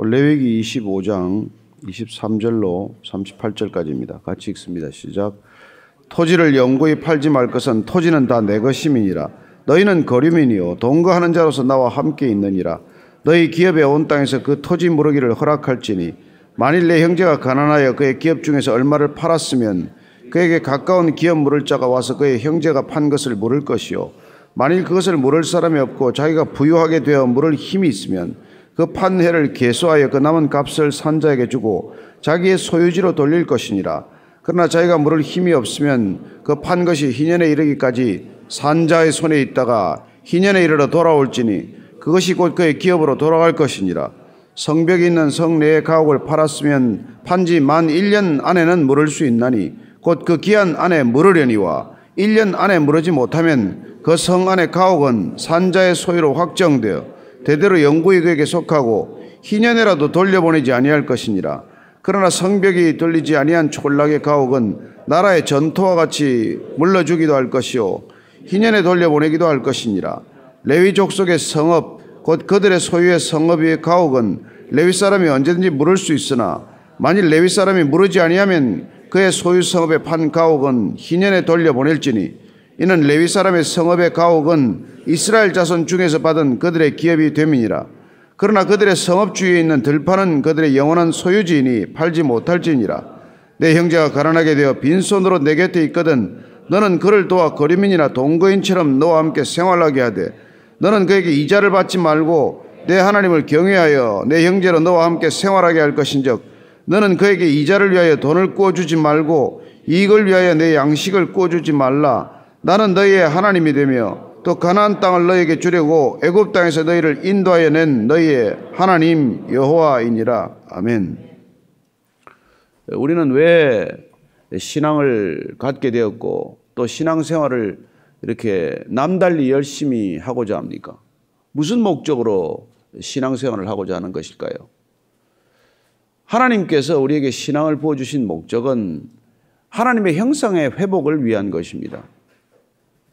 레위기 25장 23절로 38절까지입니다. 같이 읽습니다. 시작. 토지를 영구히 팔지 말 것은 토지는 다 내 것임이니라. 너희는 거류민이요 동거하는 자로서 나와 함께 있느니라. 너희 기업에 온 땅에서 그 토지 무르기를 허락할지니 만일 내 형제가 가난하여 그의 기업 중에서 얼마를 팔았으면 그에게 가까운 기업 물을 자가 와서 그의 형제가 판 것을 물을 것이요 만일 그것을 물을 사람이 없고 자기가 부유하게 되어 물을 힘이 있으면 그 판 해를 계수하여 그 남은 값을 산자에게 주고 자기의 소유지로 돌릴 것이니라. 그러나 자기가 물을 힘이 없으면 그 판 것이 희년에 이르기까지 산자의 손에 있다가 희년에 이르러 돌아올지니 그것이 곧 그의 기업으로 돌아갈 것이니라. 성벽이 있는 성 내의 가옥을 팔았으면 판지 만 1년 안에는 물을 수 있나니 곧 그 기한 안에 물으려니와 1년 안에 물으지 못하면 그 성 안의 가옥은 산자의 소유로 확정되어 대대로 영구히 그에게 속하고 희년에라도 돌려보내지 아니할 것이니라. 그러나 성벽이 돌리지 아니한 촌락의 가옥은 나라의 전토와 같이 물러주기도 할 것이요 희년에 돌려보내기도 할 것이니라. 레위 족속의 성읍 곧 그들의 소유의 성읍의 가옥은 레위 사람이 언제든지 물을 수 있으나 만일 레위 사람이 물으지 아니하면 그의 소유 성읍에 판 가옥은 희년에 돌려보낼지니 이는 레위 사람의 성읍의 가옥은 이스라엘 자손 중에서 받은 그들의 기업이 됨이니라. 그러나 그들의 성읍 주위에 있는 들판은 그들의 영원한 소유지이니 팔지 못할지니라. 내 형제가 가난하게 되어 빈손으로 내 곁에 있거든 너는 그를 도와 거류민이나 동거인처럼 너와 함께 생활하게 하되 너는 그에게 이자를 받지 말고 내 하나님을 경외하여 내 형제로 너와 함께 생활하게 할 것인즉 너는 그에게 이자를 위하여 돈을 구워주지 말고 이익을 위하여 내 양식을 구워주지 말라. 나는 너희의 하나님이 되며 또 가나안 땅을 너희에게 주려고 애굽 땅에서 너희를 인도하여 낸 너희의 하나님 여호와이니라. 아멘. 우리는 왜 신앙을 갖게 되었고 또 신앙생활을 이렇게 남달리 열심히 하고자 합니까? 무슨 목적으로 신앙생활을 하고자 하는 것일까요? 하나님께서 우리에게 신앙을 부어주신 목적은 하나님의 형상의 회복을 위한 것입니다.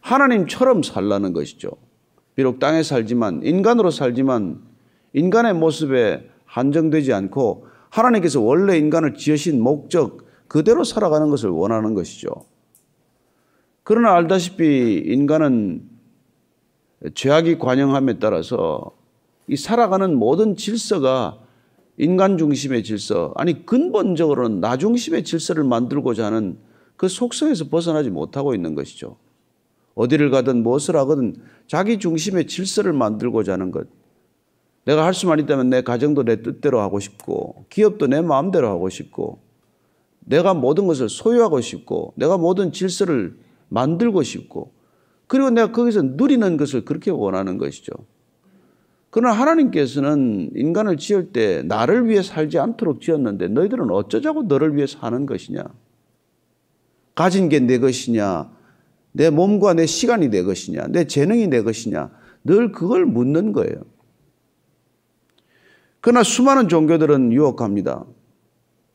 하나님처럼 살라는 것이죠. 비록 땅에 살지만 인간으로 살지만 인간의 모습에 한정되지 않고 하나님께서 원래 인간을 지으신 목적 그대로 살아가는 것을 원하는 것이죠. 그러나 알다시피 인간은 죄악이 관영함에 따라서 이 살아가는 모든 질서가 인간 중심의 질서, 아니 근본적으로는 나 중심의 질서를 만들고자 하는 그 속성에서 벗어나지 못하고 있는 것이죠. 어디를 가든 무엇을 하거든 자기 중심의 질서를 만들고자 하는 것. 내가 할 수만 있다면 내 가정도 내 뜻대로 하고 싶고 기업도 내 마음대로 하고 싶고 내가 모든 것을 소유하고 싶고 내가 모든 질서를 만들고 싶고 그리고 내가 거기서 누리는 것을 그렇게 원하는 것이죠. 그러나 하나님께서는 인간을 지을 때 나를 위해 살지 않도록 지었는데 너희들은 어쩌자고 너를 위해 사는 것이냐? 가진 게 내 것이냐? 내 몸과 내 시간이 내 것이냐? 내 재능이 내 것이냐? 늘 그걸 묻는 거예요. 그러나 수많은 종교들은 유혹합니다.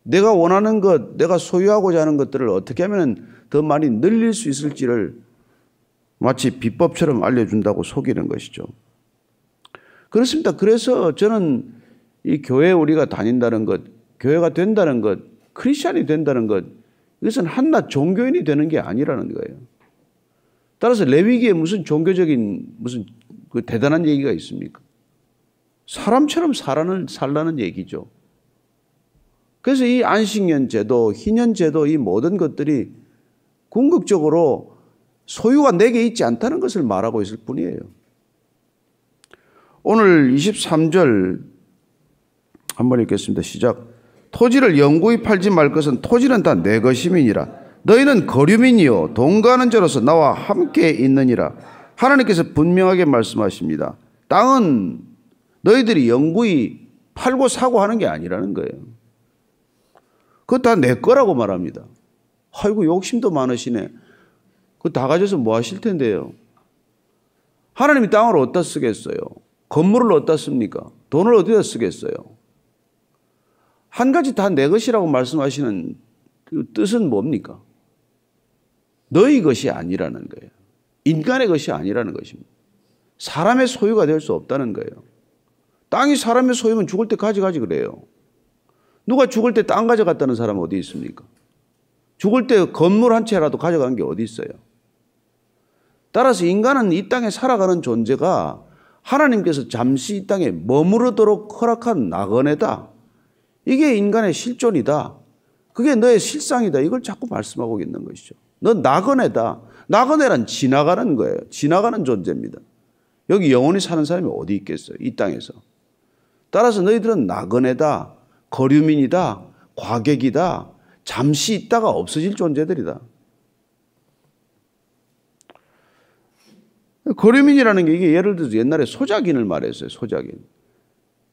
내가 원하는 것, 내가 소유하고자 하는 것들을 어떻게 하면 더 많이 늘릴 수 있을지를 마치 비법처럼 알려준다고 속이는 것이죠. 그렇습니다. 그래서 저는 이 교회에 우리가 다닌다는 것, 교회가 된다는 것, 크리스찬이 된다는 것, 이것은 한낱 종교인이 되는 게 아니라는 거예요. 따라서 레위기에 무슨 종교적인 무슨 그 대단한 얘기가 있습니까? 사람처럼 살라는 얘기죠. 그래서 이 안식년 제도, 희년 제도 이 모든 것들이 궁극적으로 소유가 내게 있지 않다는 것을 말하고 있을 뿐이에요. 오늘 23절 한번 읽겠습니다. 시작. 토지를 영구히 팔지 말 것은 토지는 다 내 것임이니라. 너희는 거류민이요 동거하는 자로서 나와 함께 있느니라. 하나님께서 분명하게 말씀하십니다. 땅은 너희들이 영구히 팔고 사고 하는 게 아니라는 거예요. 그거 다 내 거라고 말합니다. 아이고 욕심도 많으시네. 그거 다 가져서 뭐 하실 텐데요. 하나님이 땅을 어디다 쓰겠어요? 건물을 어디다 씁니까? 돈을 어디다 쓰겠어요? 한 가지 다 내 것이라고 말씀하시는 그 뜻은 뭡니까? 너희 것이 아니라는 거예요. 인간의 것이 아니라는 것입니다. 사람의 소유가 될 수 없다는 거예요. 땅이 사람의 소유면 죽을 때 가져가지 그래요. 누가 죽을 때 땅 가져갔다는 사람은 어디 있습니까? 죽을 때 건물 한 채라도 가져간 게 어디 있어요? 따라서 인간은 이 땅에 살아가는 존재가 하나님께서 잠시 이 땅에 머무르도록 허락한 나그네다. 이게 인간의 실존이다. 그게 너의 실상이다. 이걸 자꾸 말씀하고 있는 것이죠. 너 나그네다. 나그네란 지나가는 거예요. 지나가는 존재입니다. 여기 영원히 사는 사람이 어디 있겠어요? 이 땅에서. 따라서 너희들은 나그네다. 거류민이다. 과객이다. 잠시 있다가 없어질 존재들이다. 거류민이라는 게 이게 예를 들어서 옛날에 소작인을 말했어요. 소작인.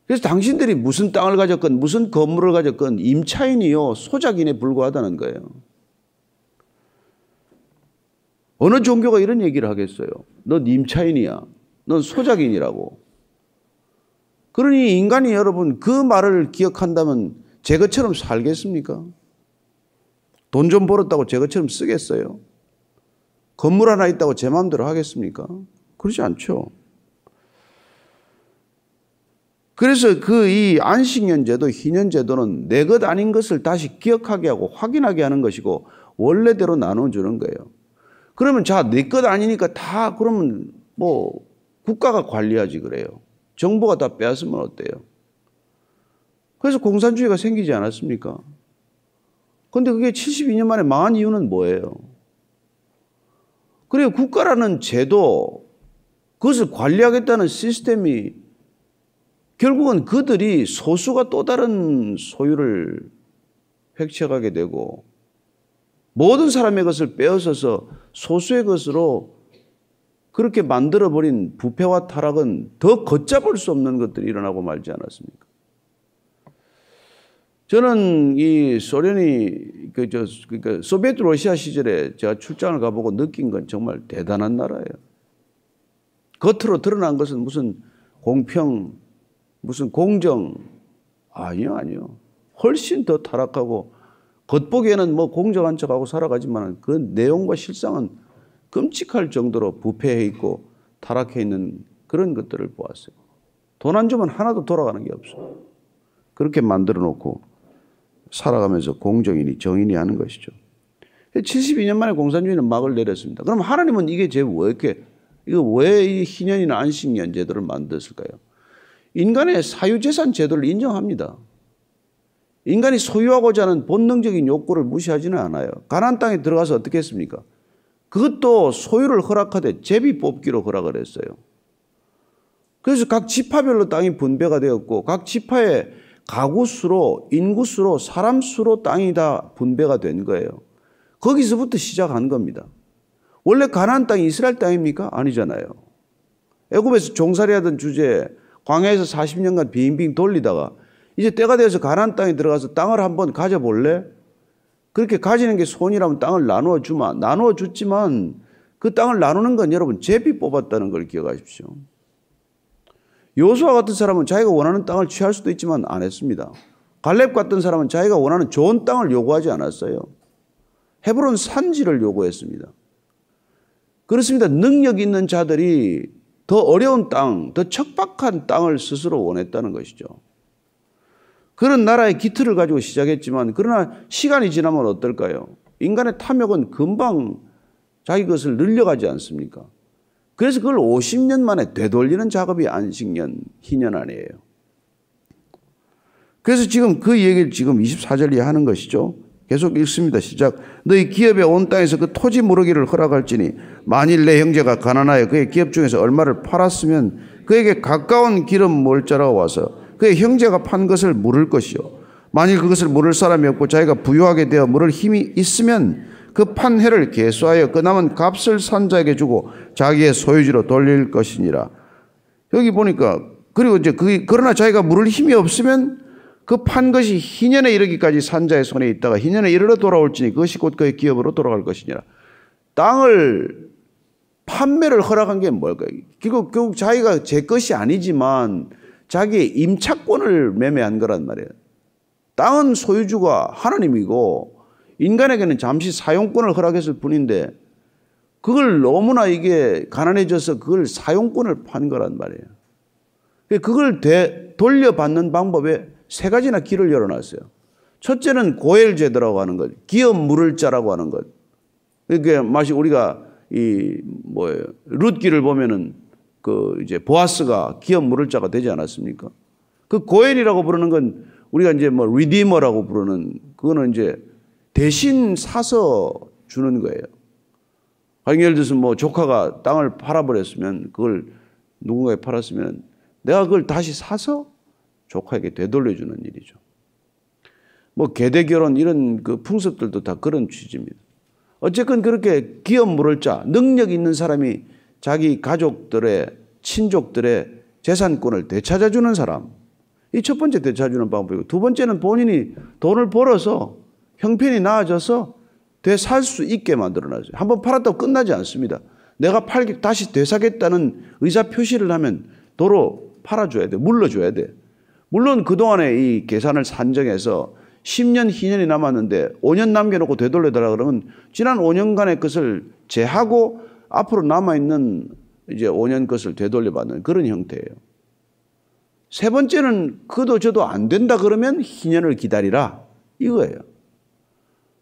그래서 당신들이 무슨 땅을 가졌건 무슨 건물을 가졌건 임차인이요 소작인에 불과하다는 거예요. 어느 종교가 이런 얘기를 하겠어요. 넌 임차인이야. 넌 소작인이라고. 그러니 인간이 여러분 그 말을 기억한다면 제 것처럼 살겠습니까? 돈 좀 벌었다고 제 것처럼 쓰겠어요? 건물 하나 있다고 제 마음대로 하겠습니까? 그러지 않죠. 그래서 이 안식년제도 희년제도는 내 것 아닌 것을 다시 기억하게 하고 확인하게 하는 것이고 원래대로 나눠주는 거예요. 그러면 자, 내 것 아니니까 다 그러면 뭐 국가가 관리하지 그래요. 정부가 다 빼앗으면 어때요? 그래서 공산주의가 생기지 않았습니까? 그런데 그게 72년 만에 망한 이유는 뭐예요? 그래요. 국가라는 제도, 그것을 관리하겠다는 시스템이 결국은 그들이 소수가 또 다른 소유를 획책하게 되고 모든 사람의 것을 빼앗아서 소수의 것으로 그렇게 만들어버린 부패와 타락은 더 걷잡을 수 없는 것들이 일어나고 말지 않았습니까? 저는 이 소련이 그러니까 소비에트 러시아 시절에 제가 출장을 가보고 느낀 건 정말 대단한 나라예요. 겉으로 드러난 것은 무슨 공평, 무슨 공정, 아니요. 훨씬 더 타락하고 겉보기에는 뭐 공정한 척하고 살아가지만 그 내용과 실상은 끔찍할 정도로 부패해 있고 타락해 있는 그런 것들을 보았어요. 돈 안 주면 하나도 돌아가는 게 없어요. 그렇게 만들어 놓고 살아가면서 공정이니 정인이 하는 것이죠. 72년 만에 공산주의는 막을 내렸습니다. 그럼 하나님은 이게 왜 이 희년이나 안식년 제도를 만들었을까요? 인간의 사유재산 제도를 인정합니다. 인간이 소유하고자 하는 본능적인 욕구를 무시하지는 않아요. 가나안 땅에 들어가서 어떻게 했습니까? 그것도 소유를 허락하되 제비 뽑기로 허락을 했어요. 그래서 각 지파별로 땅이 분배가 되었고 각 지파의 가구 수로, 인구 수로, 사람 수로 땅이 다 분배가 된 거예요. 거기서부터 시작한 겁니다. 원래 가나안 땅이 이스라엘 땅입니까? 아니잖아요. 애굽에서 종살이하던 주제에 광야에서 40년간 빙빙 돌리다가 이제 때가 되어서 가나안 땅에 들어가서 땅을 한번 가져볼래? 그렇게 가지는 게 손이라면 땅을 나누어 줬지만 그 땅을 나누는 건 여러분 제비 뽑았다는 걸 기억하십시오. 요수아 같은 사람은 자기가 원하는 땅을 취할 수도 있지만 안 했습니다. 갈렙 같은 사람은 자기가 원하는 좋은 땅을 요구하지 않았어요. 헤브론 산지를 요구했습니다. 그렇습니다. 능력 있는 자들이 더 어려운 땅, 더 척박한 땅을 스스로 원했다는 것이죠. 그런 나라의 기틀을 가지고 시작했지만 그러나 시간이 지나면 어떨까요? 인간의 탐욕은 금방 자기 것을 늘려가지 않습니까? 그래서 그걸 50년 만에 되돌리는 작업이 안식년, 희년 아니에요. 그래서 지금 그 얘기를 지금 24절에 하는 것이죠. 계속 읽습니다. 시작. 너희 기업에 온 땅에서 그 토지 무르기를 허락할지니 만일 내 형제가 가난하여 그의 기업 중에서 얼마를 팔았으면 그에게 가까운 기름 몰자라가 와서 그의 형제가 판 것을 물을 것이요. 만일 그것을 물을 사람이 없고 자기가 부유하게 되어 물을 힘이 있으면 그 판 해를 계수하여 그 남은 값을 산 자에게 주고 자기의 소유지로 돌릴 것이니라. 여기 보니까 그리고 이제 그러나 자기가 물을 힘이 없으면 그 판 것이 희년에 이르기까지 산 자의 손에 있다가 희년에 이르러 돌아올지니 그것이 곧 그의 기업으로 돌아갈 것이니라. 땅을 판매를 허락한 게 뭘까요? 결국 자기가 제 것이 아니지만 자기의 임차권을 매매한 거란 말이에요. 땅은 소유주가 하나님이고 인간에게는 잠시 사용권을 허락했을 뿐인데 그걸 너무나 이게 가난해져서 그걸 사용권을 판 거란 말이에요. 그걸 돌려받는 방법에 세 가지나 길을 열어놨어요. 첫째는 고엘제도라고 하는 것, 기업 물을 자라고 하는 것. 그러니까 마치 우리가 룻기를 보면은 이제 보아스가 기업 물을 자가 되지 않았습니까? 그 고엘이라고 부르는 건 우리가 이제 리디머라고 부르는 그거는 이제 대신 사서 주는 거예요. 예를 들어서 조카가 땅을 팔아버렸으면 그걸 누군가에 팔았으면 내가 그걸 다시 사서 조카에게 되돌려주는 일이죠. 계대 결혼 이런 그 풍습들도 다 그런 취지입니다. 어쨌건 그렇게 기업 물을 자, 능력 있는 사람이 자기 가족들의, 친족들의 재산권을 되찾아주는 사람. 이 첫 번째 되찾아주는 방법이고, 두 번째는 본인이 돈을 벌어서 형편이 나아져서 되살 수 있게 만들어놨어요. 한번 팔았다고 끝나지 않습니다. 내가 다시 되사겠다는 의사 표시를 하면 도로 팔아줘야 돼. 물러줘야 돼. 물론 그동안에 이 계산을 산정해서 10년, 희년이 남았는데 5년 남겨놓고 되돌려달라 그러면 지난 5년간의 것을 제하고 앞으로 남아있는 이제 5년 것을 되돌려받는 그런 형태예요. 세 번째는 그도 저도 안 된다 그러면 희년을 기다리라 이거예요.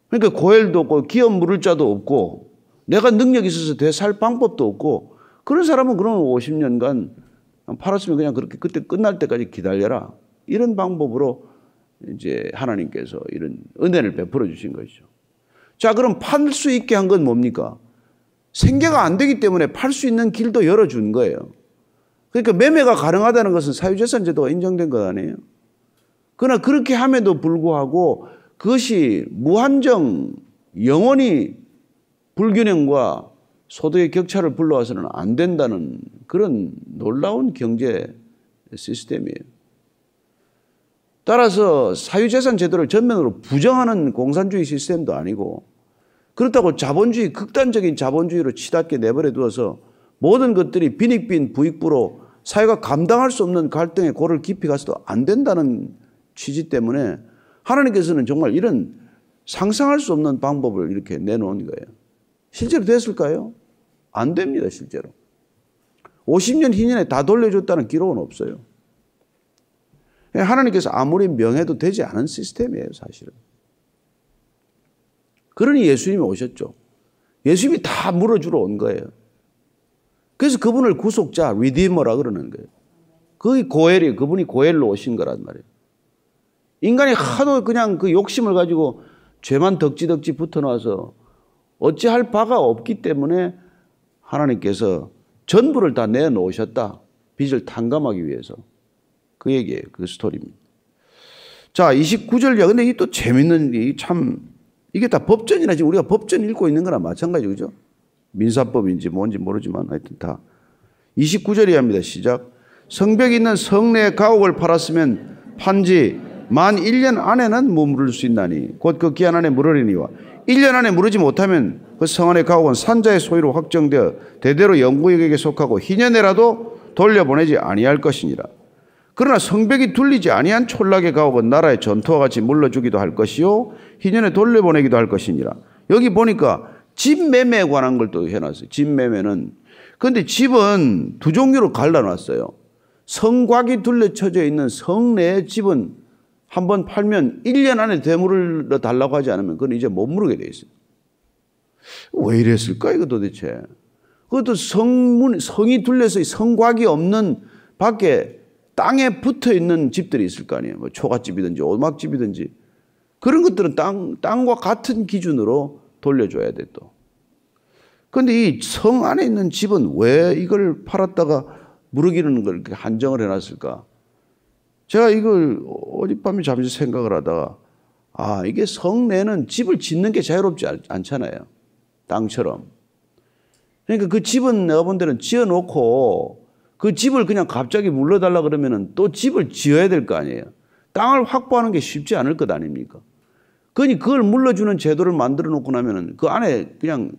그러니까 고엘도 없고 기업 물을 자도 없고 내가 능력이 있어서 되살 방법도 없고 그런 사람은 그러면 50년간 팔았으면 그냥 그렇게 그때 끝날 때까지 기다려라. 이런 방법으로 이제 하나님께서 이런 은혜를 베풀어 주신 것이죠. 자, 그럼 팔 수 있게 한 건 뭡니까? 생계가 안 되기 때문에 팔 수 있는 길도 열어준 거예요. 그러니까 매매가 가능하다는 것은 사유재산 제도가 인정된 것 아니에요? 그러나 그렇게 함에도 불구하고 그것이 무한정 영원히 불균형과 소득의 격차를 불러와서는 안 된다는 그런 놀라운 경제 시스템이에요. 따라서 사유재산 제도를 전면으로 부정하는 공산주의 시스템도 아니고 그렇다고 자본주의, 극단적인 자본주의로 치닫게 내버려 두어서 모든 것들이 빈익빈 부익부로 사회가 감당할 수 없는 갈등의 골을 깊이 가서도 안 된다는 취지 때문에 하나님께서는 정말 이런 상상할 수 없는 방법을 이렇게 내놓은 거예요. 실제로 됐을까요? 안 됩니다, 실제로. 50년 희년에 다 돌려줬다는 기록은 없어요. 하나님께서 아무리 명해도 되지 않은 시스템이에요, 사실은. 그러니 예수님이 오셨죠. 예수님이 다 물어주러 온 거예요. 그래서 그분을 구속자, 리디머라 그러는 거예요. 그게 고엘이에요. 그분이 고엘로 오신 거란 말이에요. 인간이 하도 그냥 그 욕심을 가지고 죄만 덕지덕지 붙어놔서 어찌할 바가 없기 때문에 하나님께서 전부를 다 내놓으셨다. 빚을 탕감하기 위해서. 그 얘기예요. 그 스토리입니다. 자, 29절. 근데 이게 또 재밌는, 이게 다 법전이나 지금 우리가 법전 읽고 있는 거나 마찬가지죠. 그죠? 민사법인지 뭔지 모르지만 하여튼 다. 29절이 합니다. 시작. 성벽이 있는 성내의 가옥을 팔았으면 판지 만 1년 안에는 머무를 수 있나니 곧 그 기한 안에 물으리니와 1년 안에 물으지 못하면 그 성 안의 가옥은 산자의 소유로 확정되어 대대로 영구에게 속하고 희년에라도 돌려보내지 아니할 것이니라. 그러나 성벽이 둘리지 아니한 촌락의 가옥은 나라의 전투와 같이 물러주기도 할 것이요 희년에 돌려보내기도 할 것이니라. 여기 보니까 집 매매에 관한 걸 또 해놨어요. 집 매매는. 그런데 집은 두 종류로 갈라놨어요. 성곽이 둘러쳐져 있는 성내의 집은 한번 팔면 1년 안에 되물어 달라고 하지 않으면 그건 이제 못 물게 돼 있어요. 왜 이랬을까 이거 도대체. 그것도 성이 둘러서 성곽이 없는 밖에 땅에 붙어 있는 집들이 있을 거 아니에요. 초가집이든지 오막집이든지 그런 것들은 땅과 같은 기준으로 돌려줘야 돼 또. 그런데 이 성 안에 있는 집은 왜 이걸 팔았다가 무르기는 걸 이렇게 한정을 해놨을까? 제가 이걸 어젯밤에 잠시 생각을 하다가 이게 성내는 집을 짓는 게 자유롭지 않잖아요. 땅처럼. 그러니까 그 집은 내가 본 데는 지어놓고 그 집을 그냥 갑자기 물러달라 그러면은 또 집을 지어야 될 거 아니에요. 땅을 확보하는 게 쉽지 않을 것 아닙니까? 그러니 그걸 물러주는 제도를 만들어 놓고 나면은 그 안에 그냥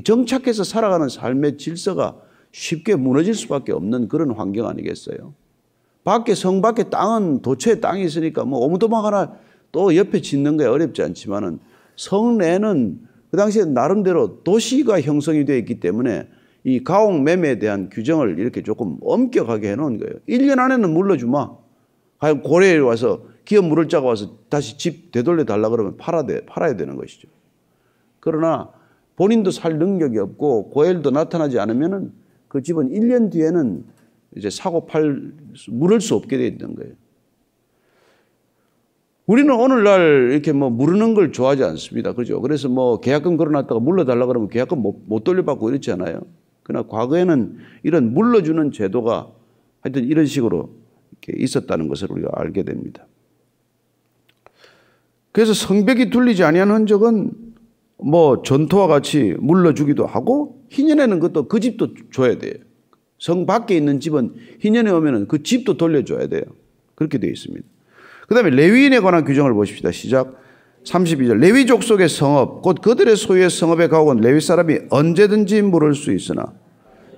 정착해서 살아가는 삶의 질서가 쉽게 무너질 수밖에 없는 그런 환경 아니겠어요? 성 밖에 땅은 도처에 땅이 있으니까 오무도막 하나 또 옆에 짓는 게 어렵지 않지만은 성 내는 그 당시에 나름대로 도시가 형성이 되어 있기 때문에 이 가옥 매매에 대한 규정을 이렇게 조금 엄격하게 해놓은 거예요. 1년 안에는 물러주마. 과연 고려에 와서 기업 물을 자가 와서 다시 집 되돌려 달라 그러면 팔아야 되는 것이죠. 그러나 본인도 살 능력이 없고 고엘도 나타나지 않으면은 그 집은 1년 뒤에는 이제 사고 물을 수 없게 돼 있는 거예요. 우리는 오늘날 이렇게 뭐 물르는 걸 좋아하지 않습니다. 그죠? 그래서 뭐 계약금 걸어놨다가 물러달라 그러면 계약금 못 돌려받고 이렇지 않아요? 그러나 과거에는 이런 물러주는 제도가 하여튼 이런 식으로 이렇게 있었다는 것을 우리가 알게 됩니다. 그래서 성벽이 둘리지 아니한 흔적은 뭐 전토와 같이 물러주기도 하고 희년에는 그것도 그 집도 줘야 돼요. 성 밖에 있는 집은 희년에 오면은 그 집도 돌려줘야 돼요. 그렇게 되어 있습니다. 그 다음에 레위인에 관한 규정을 보십시다. 시작 32절 레위 족속의 성읍 곧 그들의 소유의 성읍의 가옥은 레위 사람이 언제든지 물을 수 있으나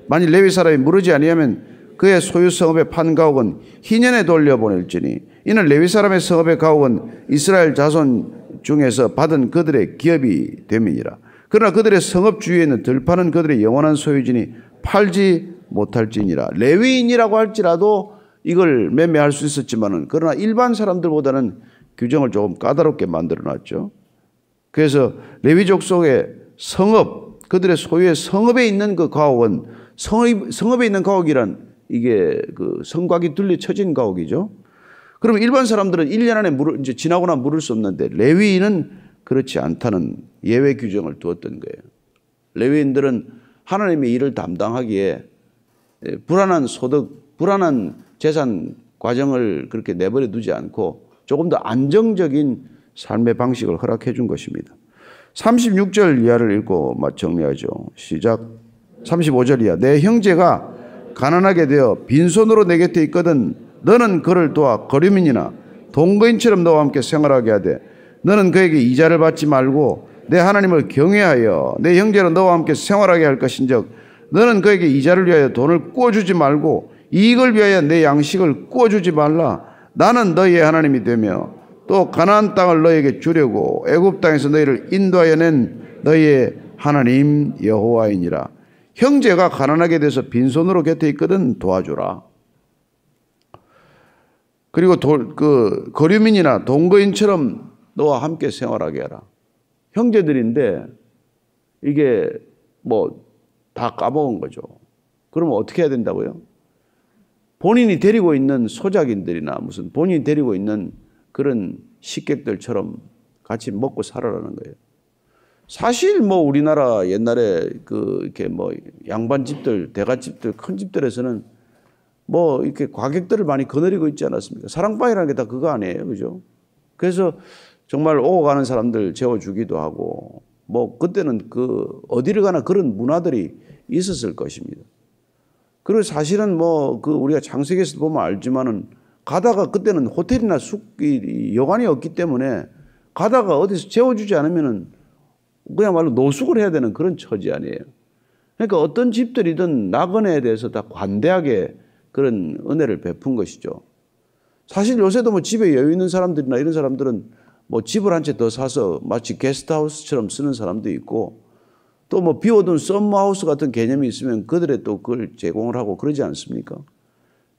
만일 레위 사람이 물으지 아니하면 그의 소유 성읍의 판 가옥은 희년에 돌려보낼지니 이는 레위 사람의 성읍의 가옥은 이스라엘 자손 중에서 받은 그들의 기업이 됨이니라. 그러나 그들의 성읍 주위에 있는 들판은 그들의 영원한 소유지니 팔지 못할지니라. 레위인이라고 할지라도 이걸 매매할 수 있었지만은 그러나 일반 사람들보다는 규정을 조금 까다롭게 만들어 놨죠. 그래서 레위족 속의 성읍, 그들의 소유의 성읍에 있는 그 가옥은 성읍에 있는 가옥이란 이게 그 성곽이 둘려 쳐진 가옥이죠. 그럼 일반 사람들은 1년 안에 이제 지나거나 물을 수 없는데 레위인은 그렇지 않다는 예외 규정을 두었던 거예요. 레위인들은 하나님의 일을 담당하기에 불안한 소득, 불안한 재산 과정을 그렇게 내버려 두지 않고 조금 더 안정적인 삶의 방식을 허락해 준 것입니다. 36절 이하를 읽고 정리하죠. 시작 35절 이하 내 형제가 가난하게 되어 빈손으로 내 곁에 있거든 너는 그를 도와 거류민이나 동거인처럼 너와 함께 생활하게 하되 너는 그에게 이자를 받지 말고 내 하나님을 경외하여 내 형제로 너와 함께 생활하게 할 것인즉 너는 그에게 이자를 위하여 돈을 꾸어주지 말고 이익을 위하여 내 양식을 꾸어주지 말라. 나는 너희의 하나님이 되며 또 가나안 땅을 너희에게 주려고 애굽 땅에서 너희를 인도하여 낸 너희의 하나님 여호와이니라. 형제가 가난하게 돼서 빈손으로 곁에 있거든 도와주라. 그리고 거류민이나 동거인처럼 너와 함께 생활하게 하라. 형제들인데 이게 뭐 다 까먹은 거죠. 그러면 어떻게 해야 된다고요? 본인이 데리고 있는 소작인들이나 무슨 본인이 데리고 있는 그런 식객들처럼 같이 먹고 살아라는 거예요. 사실 뭐 우리나라 옛날에 이렇게 뭐 양반집들, 대갓집들, 큰 집들에서는 뭐 이렇게 과객들을 많이 거느리고 있지 않았습니까? 사랑방이라는 게 다 그거 아니에요. 그죠? 그래서 정말 오고 가는 사람들 재워주기도 하고 뭐 그때는 어디를 가나 그런 문화들이 있었을 것입니다. 그리고 사실은 뭐 우리가 창세기에서 보면 알지만은 가다가 그때는 호텔이나 여관이 없기 때문에 가다가 어디서 재워주지 않으면은 그야말로 노숙을 해야 되는 그런 처지 아니에요. 그러니까 어떤 집들이든 나그네에 대해서 다 관대하게 그런 은혜를 베푼 것이죠. 사실 요새도 뭐 집에 여유 있는 사람들이나 이런 사람들은 뭐 집을 한 채 더 사서 마치 게스트하우스처럼 쓰는 사람도 있고 또 뭐 비워둔 썸머하우스 같은 개념이 있으면 그들에 또 그걸 제공을 하고 그러지 않습니까?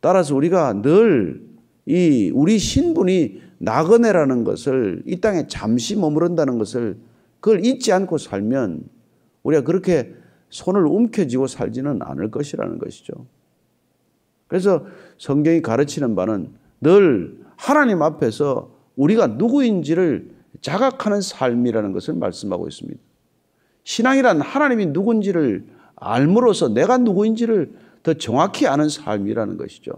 따라서 우리가 늘 우리 신분이 나그네라는 것을 이 땅에 잠시 머무른다는 것을 그걸 잊지 않고 살면 우리가 그렇게 손을 움켜쥐고 살지는 않을 것이라는 것이죠. 그래서 성경이 가르치는 바는 늘 하나님 앞에서 우리가 누구인지를 자각하는 삶이라는 것을 말씀하고 있습니다. 신앙이란 하나님이 누군지를 알므로써 내가 누구인지를 더 정확히 아는 삶이라는 것이죠.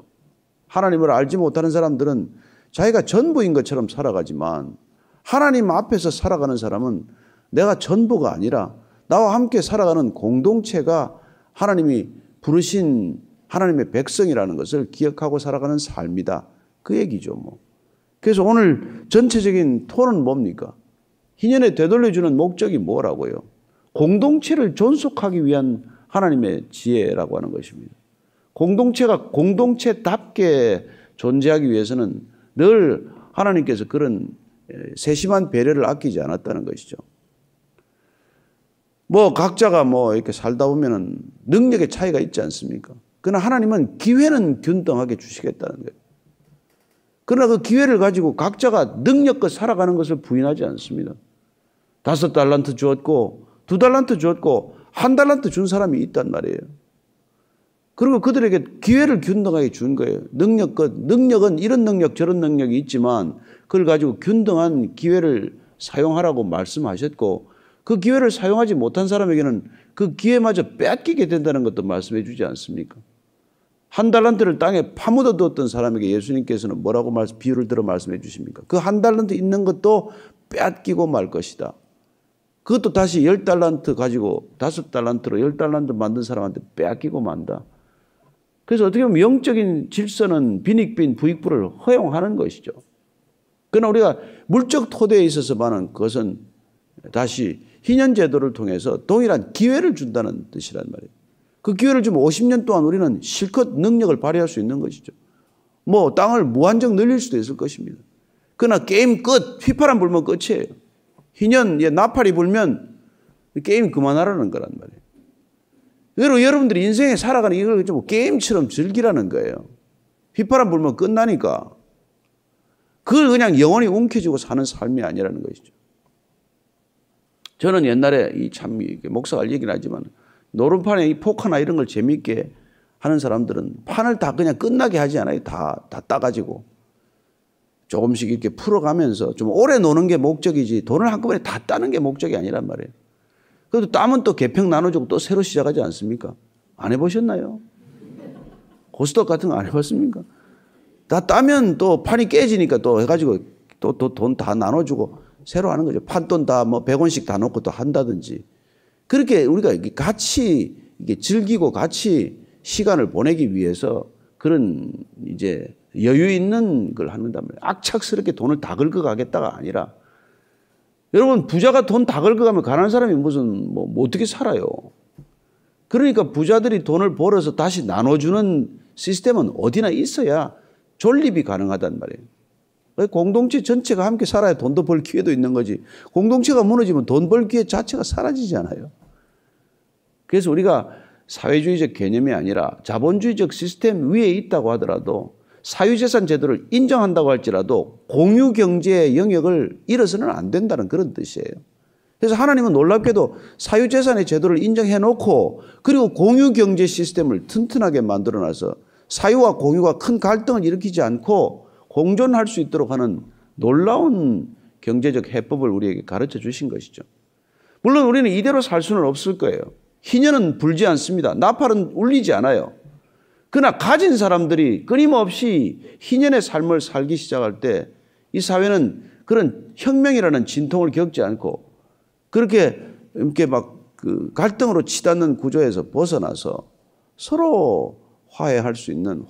하나님을 알지 못하는 사람들은 자기가 전부인 것처럼 살아가지만 하나님 앞에서 살아가는 사람은 내가 전부가 아니라 나와 함께 살아가는 공동체가 하나님이 부르신 하나님의 백성이라는 것을 기억하고 살아가는 삶이다. 그 얘기죠. 뭐. 그래서 오늘 전체적인 톤은 뭡니까? 희년에 되돌려주는 목적이 뭐라고요? 공동체를 존속하기 위한 하나님의 지혜라고 하는 것입니다. 공동체가 공동체답게 존재하기 위해서는 늘 하나님께서 그런 세심한 배려를 아끼지 않았다는 것이죠. 뭐 각자가 뭐 이렇게 살다 보면은 능력의 차이가 있지 않습니까? 그러나 하나님은 기회는 균등하게 주시겠다는 거예요. 그러나 그 기회를 가지고 각자가 능력껏 살아가는 것을 부인하지 않습니다. 5달란트 주었고 2달란트 주었고 1달란트 준 사람이 있단 말이에요. 그리고 그들에게 기회를 균등하게 준 거예요. 능력은 이런 능력 저런 능력이 있지만 그걸 가지고 균등한 기회를 사용하라고 말씀하셨고 그 기회를 사용하지 못한 사람에게는 그 기회마저 빼앗기게 된다는 것도 말씀해 주지 않습니까? 1달란트를 땅에 파묻어 두었던 사람에게 예수님께서는 뭐라고 비유를 들어 말씀해 주십니까? 그 1달란트 있는 것도 빼앗기고 말 것이다. 그것도 다시 10달란트 가지고 5달란트로 10달란트 만든 사람한테 빼앗기고 만다. 그래서 어떻게 보면 영적인 질서는 빈익빈 부익부를 허용하는 것이죠. 그러나 우리가 물적 토대에 있어서 말하는 그것은 다시 희년제도를 통해서 동일한 기회를 준다는 뜻이란 말이에요. 그 기회를 주면 50년 동안 우리는 실컷 능력을 발휘할 수 있는 것이죠. 뭐 땅을 무한정 늘릴 수도 있을 것입니다. 그러나 게임 끝, 휘파람 불면 끝이에요. 희년 나팔이 불면 게임 그만하라는 거란 말이에요. 그리고 여러분들이 인생에 살아가는 이걸 좀 게임처럼 즐기라는 거예요. 휘파람 불면 끝나니까. 그걸 그냥 영원히 움켜쥐고 사는 삶이 아니라는 것이죠. 저는 옛날에 목사가 얘기는 하지만 노름판에 이 포카나 이런 걸 재미있게 하는 사람들은 판을 다 그냥 끝나게 하지 않아요. 다 따가지고. 조금씩 이렇게 풀어가면서 좀 오래 노는 게 목적이지 돈을 한꺼번에 다 따는 게 목적이 아니란 말이에요. 그래도 따면 또 개평 나눠주고 또 새로 시작하지 않습니까? 안 해보셨나요? 고스톱 같은 거 안 해봤습니까? 다 따면 또 판이 깨지니까 또 해가지고 또 돈 다 나눠주고 새로 하는 거죠. 판돈 다 뭐 100원씩 다 넣고 또 한다든지. 그렇게 우리가 같이 이게 즐기고 같이 시간을 보내기 위해서 그런 이제 여유 있는 걸 한단 말이에요. 악착스럽게 돈을 다 긁어가겠다가 아니라 여러분 부자가 돈 다 긁어가면 가난한 사람이 무슨 뭐 어떻게 살아요. 그러니까 부자들이 돈을 벌어서 다시 나눠주는 시스템은 어디나 있어야 존립이 가능하단 말이에요. 공동체 전체가 함께 살아야 돈도 벌 기회도 있는 거지. 공동체가 무너지면 돈 벌 기회 자체가 사라지잖아요. 그래서 우리가 사회주의적 개념이 아니라 자본주의적 시스템 위에 있다고 하더라도 사유재산 제도를 인정한다고 할지라도 공유경제의 영역을 잃어서는 안 된다는 그런 뜻이에요. 그래서 하나님은 놀랍게도 사유재산의 제도를 인정해 놓고 그리고 공유경제 시스템을 튼튼하게 만들어놔서 사유와 공유가 큰 갈등을 일으키지 않고 공존할 수 있도록 하는 놀라운 경제적 해법을 우리에게 가르쳐 주신 것이죠. 물론 우리는 이대로 살 수는 없을 거예요. 희년은 불지 않습니다. 나팔은 울리지 않아요. 그러나 가진 사람들이 끊임없이 희년의 삶을 살기 시작할 때 이 사회는 그런 혁명이라는 진통을 겪지 않고 그렇게 막 그 갈등으로 치닫는 구조에서 벗어나서 서로 화합할 수 있는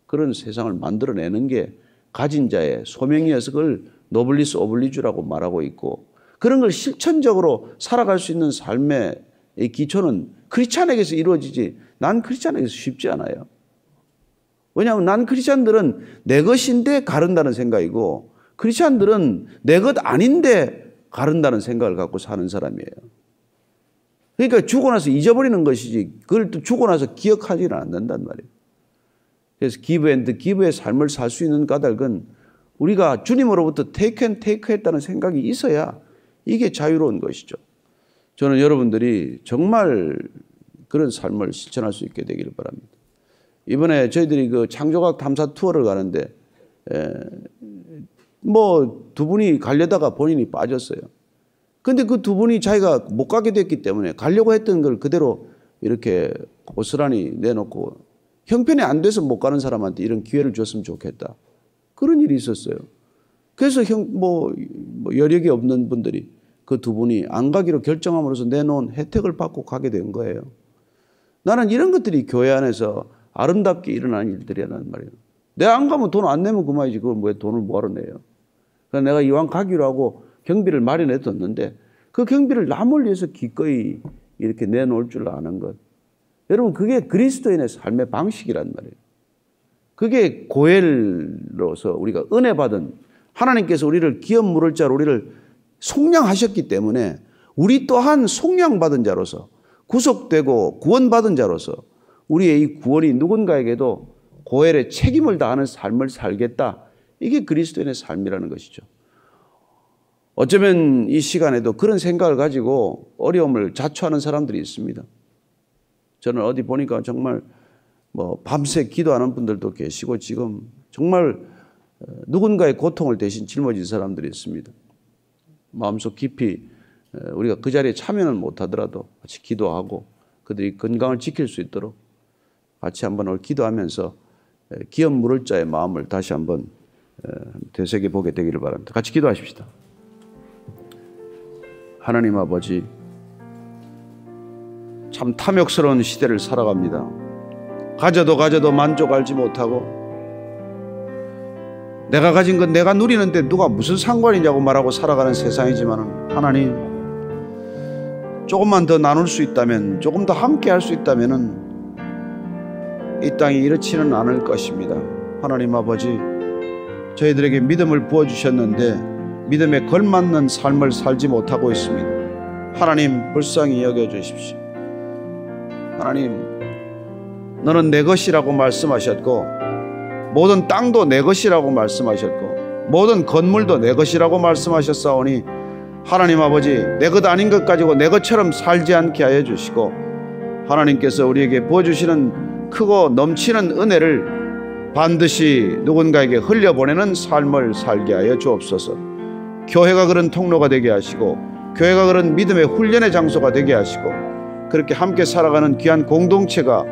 그런 세상을 만들어내는 게 가진 자의 소명이어서 그걸 노블리스 오블리주라고 말하고 있고 그런 걸 실천적으로 살아갈 수 있는 삶의 이 기초는 크리스찬에게서 이루어지지 난 크리스찬에게서 쉽지 않아요. 왜냐하면 난 크리스찬들은 내 것인데 가른다는 생각이고 크리스찬들은 내 것 아닌데 가른다는 생각을 갖고 사는 사람이에요. 그러니까 죽고 나서 잊어버리는 것이지 그걸 또 죽고 나서 기억하지는 않는단 말이에요. 그래서 기브 앤드 기브의 삶을 살 수 있는 까닭은 우리가 주님으로부터 테이크 앤 테이크 했다는 생각이 있어야 이게 자유로운 것이죠. 저는 여러분들이 정말 그런 삶을 실천할 수 있게 되기를 바랍니다. 이번에 저희들이 그 창조각 탐사 투어를 가는데 뭐 두 분이 가려다가 본인이 빠졌어요. 근데 그 두 분이 자기가 못 가게 됐기 때문에 가려고 했던 걸 그대로 이렇게 고스란히 내놓고 형편이 안 돼서 못 가는 사람한테 이런 기회를 줬으면 좋겠다. 그런 일이 있었어요. 그래서 여력이 없는 분들이 그 두 분이 안 가기로 결정함으로써 내놓은 혜택을 받고 가게 된 거예요. 나는 이런 것들이 교회 안에서 아름답게 일어나는 일들이란 말이에요. 내가 안 가면 돈 안 내면 그만이지. 그걸 왜 돈을 뭐하러 내요. 그래서 내가 이왕 가기로 하고 경비를 마련해 뒀는데 그 경비를 남을 위해서 기꺼이 이렇게 내놓을 줄 아는 것. 여러분 그게 그리스도인의 삶의 방식이란 말이에요. 그게 고엘로서 우리가 은혜 받은 하나님께서 우리를 기업 물을 자로 우리를 속량하셨기 때문에 우리 또한 속량받은 자로서 구속되고 구원받은 자로서 우리의 이 구원이 누군가에게도 고엘의 책임을 다하는 삶을 살겠다. 이게 그리스도인의 삶이라는 것이죠. 어쩌면 이 시간에도 그런 생각을 가지고 어려움을 자초하는 사람들이 있습니다. 저는 어디 보니까 정말 밤새 기도하는 분들도 계시고 지금 정말 누군가의 고통을 대신 짊어진 사람들이 있습니다. 마음속 깊이 우리가 그 자리에 참여는 못하더라도 같이 기도하고 그들이 건강을 지킬 수 있도록 같이 한번 오늘 기도하면서 기업 물을 자의 마음을 다시 한번 되새겨 보게 되기를 바랍니다. 같이 기도하십시다. 하나님 아버지, 참 탐욕스러운 시대를 살아갑니다. 가져도 만족 알지 못하고 내가 가진 건 내가 누리는데 누가 무슨 상관이냐고 말하고 살아가는 세상이지만 하나님, 조금만 더 나눌 수 있다면, 조금 더 함께 할 수 있다면 이 땅이 이렇지는 않을 것입니다. 하나님 아버지, 저희들에게 믿음을 부어주셨는데 믿음에 걸맞는 삶을 살지 못하고 있습니다. 하나님, 불쌍히 여겨주십시오. 하나님, 너는 내 것이라고 말씀하셨고 모든 땅도 내 것이라고 말씀하셨고 모든 건물도 내 것이라고 말씀하셨사오니 하나님 아버지, 내 것 아닌 것 가지고 내 것처럼 살지 않게 하여 주시고 하나님께서 우리에게 부어주시는 크고 넘치는 은혜를 반드시 누군가에게 흘려보내는 삶을 살게 하여 주옵소서. 교회가 그런 통로가 되게 하시고 교회가 그런 믿음의 훈련의 장소가 되게 하시고 그렇게 함께 살아가는 귀한 공동체가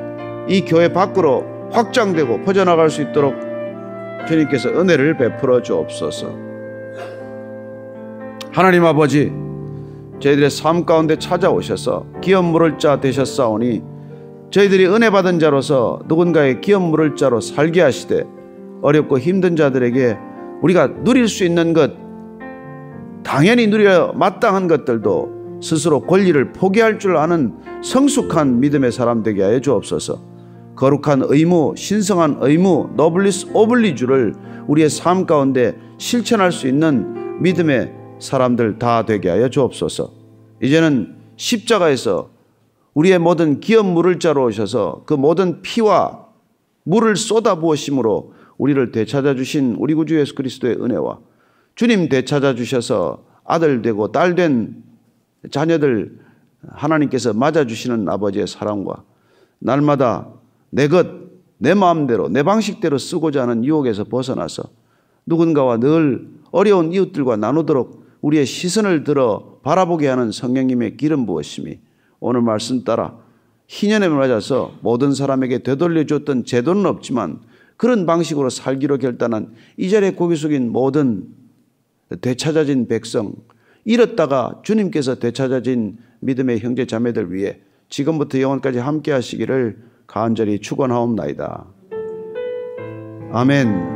이 교회 밖으로 확장되고 퍼져나갈 수 있도록 주님께서 은혜를 베풀어 주옵소서. 하나님 아버지, 저희들의 삶 가운데 찾아오셔서 기업 물을 자 되셨사오니 저희들이 은혜 받은 자로서 누군가의 기업 물을 자로 살게 하시되 어렵고 힘든 자들에게 우리가 누릴 수 있는 것, 당연히 누려 마땅한 것들도 스스로 권리를 포기할 줄 아는 성숙한 믿음의 사람 되게 하여 주옵소서. 거룩한 의무, 신성한 의무, 노블리스 오블리주를 우리의 삶 가운데 실천할 수 있는 믿음의 사람들 다 되게 하여 주옵소서. 이제는 십자가에서 우리의 모든 기업 물을 자로 오셔서 그 모든 피와 물을 쏟아부으심으로 우리를 되찾아 주신 우리 구주 예수 그리스도의 은혜와 주님 되찾아 주셔서 아들 되고 딸 된 자녀들 하나님께서 맞아주시는 아버지의 사랑과 날마다 내 것, 내 마음대로 내 방식대로 쓰고자 하는 유혹에서 벗어나서 누군가와 늘 어려운 이웃들과 나누도록 우리의 시선을 들어 바라보게 하는 성령님의 기름 부으심이 오늘 말씀 따라 희년에 맞아서 모든 사람에게 되돌려줬던 제도는 없지만 그런 방식으로 살기로 결단한 이 자리에 고개 숙인 모든 되찾아진 백성, 잃었다가 주님께서 되찾아진 믿음의 형제 자매들 위해 지금부터 영원까지 함께 하시기를 간절히 축원하옵나이다. 아멘.